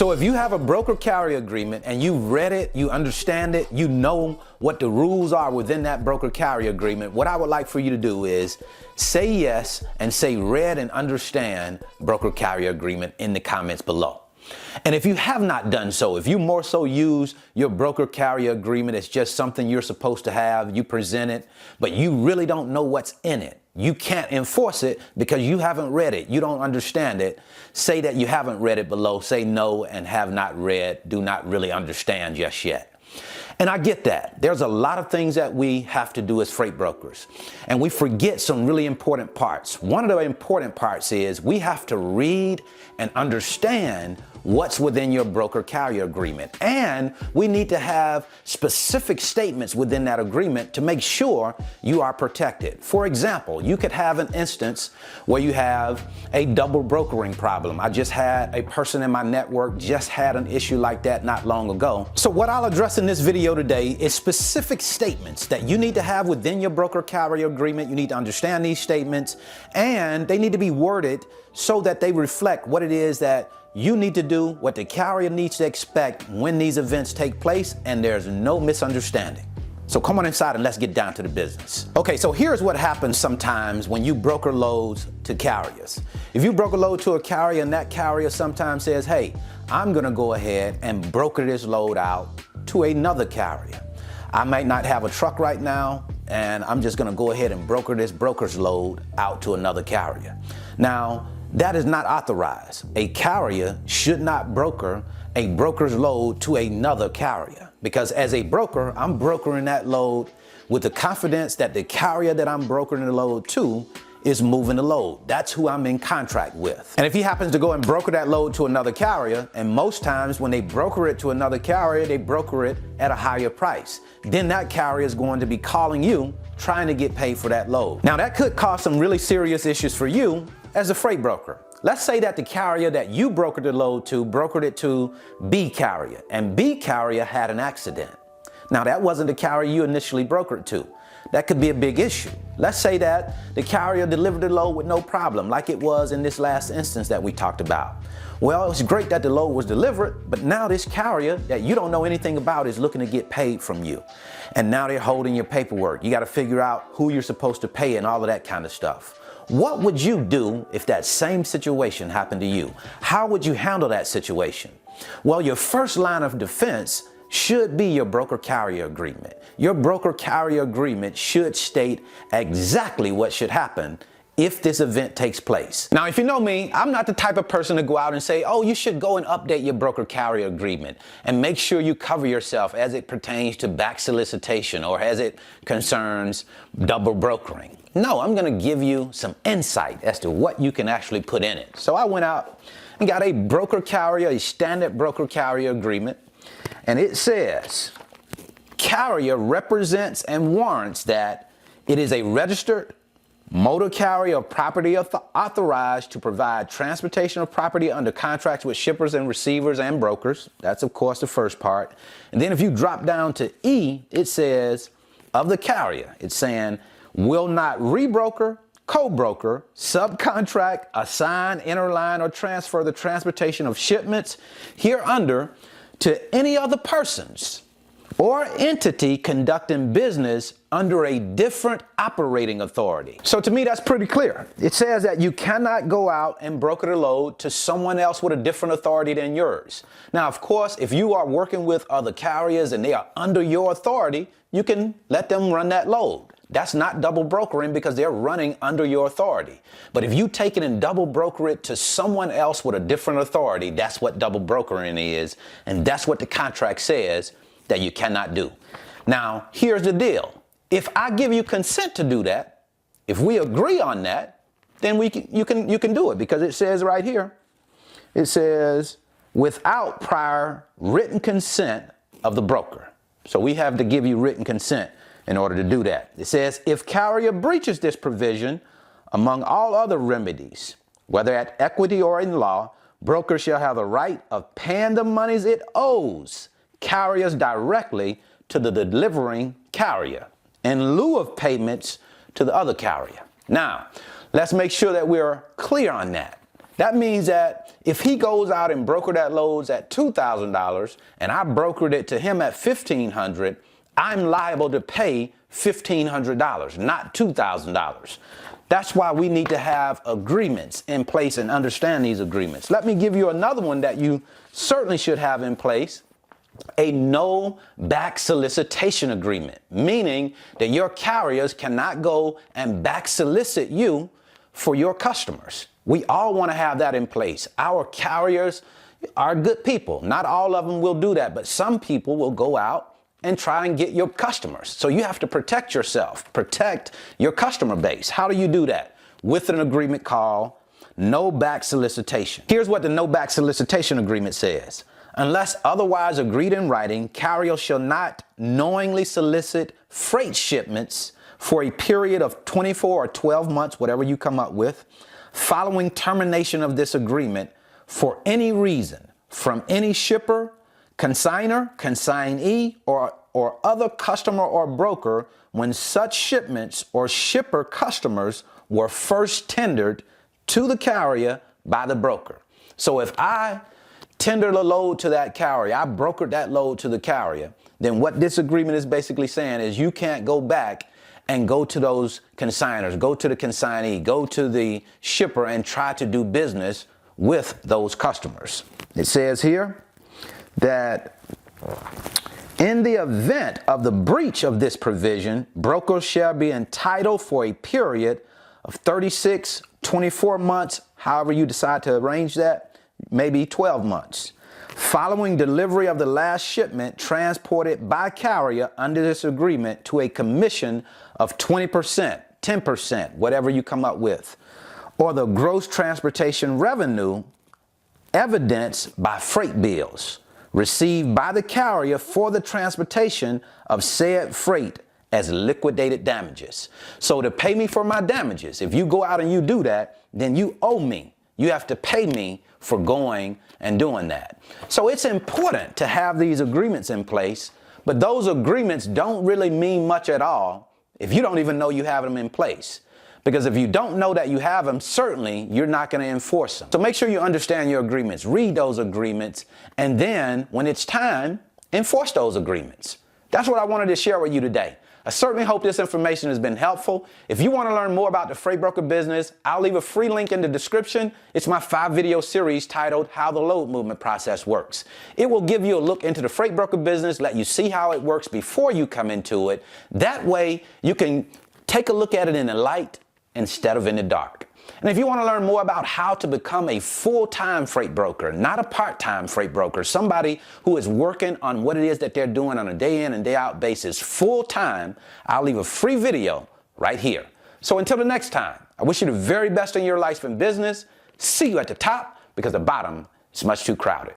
So if you have a broker carrier agreement and you read it, you understand it, you know what the rules are within that broker carrier agreement, what I would like for you to do is say yes and say read and understand broker carrier agreement in the comments below. And if you have not done so, if you more so use your broker carrier agreement as just something you're supposed to have, you present it, but you really don't know what's in it, you can't enforce it because you haven't read it, you don't understand it, say that you haven't read it below, say no and have not read, do not really understand just yet. And I get that. There's a lot of things that we have to do as freight brokers, and we forget some really important parts. One of the important parts is we have to read and understand what's within your broker carrier agreement. And we need to have specific statements within that agreement to make sure you are protected. For example, you could have an instance where you have a double brokering problem. I just had a person in my network just had an issue like that not long ago. So what I'll address in this video today is specific statements that you need to have within your broker carrier agreement. You need to understand these statements, and they need to be worded so that they reflect what it is that you need to do, what the carrier needs to expect when these events take place, and there's no misunderstanding. So come on inside and let's get down to the business. Okay, so here's what happens sometimes when you broker loads to carriers. If you broker load to a carrier and that carrier sometimes says, hey, I'm gonna go ahead and broker this load out to another carrier. I might not have a truck right now, and I'm just gonna go ahead and broker this broker's load out to another carrier. Now, that is not authorized. A carrier should not broker a broker's load to another carrier, because as a broker, I'm brokering that load with the confidence that the carrier that I'm brokering the load to is moving the load. That's who I'm in contract with. And if he happens to go and broker that load to another carrier, and most times when they broker it to another carrier, they broker it at a higher price, then that carrier is going to be calling you trying to get paid for that load. Now that could cause some really serious issues for you as a freight broker. Let's say that the carrier that you brokered the load to brokered it to B carrier, and B carrier had an accident. Now that wasn't the carrier you initially brokered to. That could be a big issue. Let's say that the carrier delivered the load with no problem, like it was in this last instance that we talked about. Well, it's great that the load was delivered, but now this carrier that you don't know anything about is looking to get paid from you. And now they're holding your paperwork. You got to figure out who you're supposed to pay and all of that kind of stuff. What would you do if that same situation happened to you? How would you handle that situation? Well, your first line of defense should be your broker carrier agreement. Your broker carrier agreement should state exactly what should happen if this event takes place. Now, if you know me, I'm not the type of person to go out and say, oh, you should go and update your broker carrier agreement and make sure you cover yourself as it pertains to back solicitation or as it concerns double brokering. No, I'm gonna give you some insight as to what you can actually put in it. So I went out and got a broker carrier, a standard broker carrier agreement, and it says, carrier represents and warrants that it is a registered motor carrier of property authorized to provide transportation of property under contracts with shippers and receivers and brokers. That's, of course, the first part. And then if you drop down to E, it says, of the carrier, it's saying, will not rebroker, co-broker, subcontract, assign, interline, or transfer the transportation of shipments hereunder to any other persons or entity conducting business under a different operating authority. So to me, that's pretty clear. It says that you cannot go out and broker the load to someone else with a different authority than yours. Now, of course, if you are working with other carriers and they are under your authority, you can let them run that load. That's not double brokering because they're running under your authority. But if you take it and double broker it to someone else with a different authority, that's what double brokering is. And that's what the contract says that you cannot do. Now, here's the deal. If I give you consent to do that, if we agree on that, then you can do it, because it says right here, it says without prior written consent of the broker. So we have to give you written consent in order to do that. It says, if carrier breaches this provision, among all other remedies, whether at equity or in law, broker shall have the right of paying the monies it owes carriers directly to the delivering carrier in lieu of payments to the other carrier. Now, let's make sure that we're clear on that. That means that if he goes out and broker that loads at $2,000 and I brokered it to him at $1,500, I'm liable to pay $1,500, not $2,000. That's why we need to have agreements in place and understand these agreements. Let me give you another one that you certainly should have in place. A no back solicitation agreement, meaning that your carriers cannot go and back solicit you for your customers. We all want to have that in place. Our carriers are good people. Not all of them will do that, but some people will go out and try and get your customers. So you have to protect yourself, protect your customer base. How do you do that? With an agreement called no back solicitation. Here's what the no back solicitation agreement says. Unless otherwise agreed in writing, carrier shall not knowingly solicit freight shipments for a period of 24 or 12 months, whatever you come up with, following termination of this agreement for any reason from any shipper, consignor, consignee, or other customer or broker when such shipments or shipper customers were first tendered to the carrier by the broker. So if I tendered a load to that carrier, I brokered that load to the carrier, then what this agreement is basically saying is you can't go back and go to those consignors, go to the consignee, go to the shipper and try to do business with those customers. It says here that in the event of the breach of this provision, brokers shall be entitled for a period of 36, 24 months, however you decide to arrange that, maybe 12 months, following delivery of the last shipment transported by carrier under this agreement to a commission of 20%, 10%, whatever you come up with, or the gross transportation revenue evidenced by freight bills received by the carrier for the transportation of said freight as liquidated damages. So to pay me for my damages, if you go out and you do that, then you owe me. You have to pay me for going and doing that. So it's important to have these agreements in place, but those agreements don't really mean much at all if you don't even know you have them in place. Because if you don't know that you have them, certainly you're not going to enforce them. So make sure you understand your agreements, read those agreements, and then when it's time, enforce those agreements. That's what I wanted to share with you today. I certainly hope this information has been helpful. If you want to learn more about the freight broker business, I'll leave a free link in the description. It's my 5-video series titled How the Load Movement Process Works. It will give you a look into the freight broker business, let you see how it works before you come into it. That way you can take a look at it in the light instead of in the dark. And if you want to learn more about how to become a full-time freight broker, not a part-time freight broker, somebody who is working on what it is that they're doing on a day in and day out basis full-time, I'll leave a free video right here. So until the next time, I wish you the very best in your life and business. See you at the top, because the bottom is much too crowded.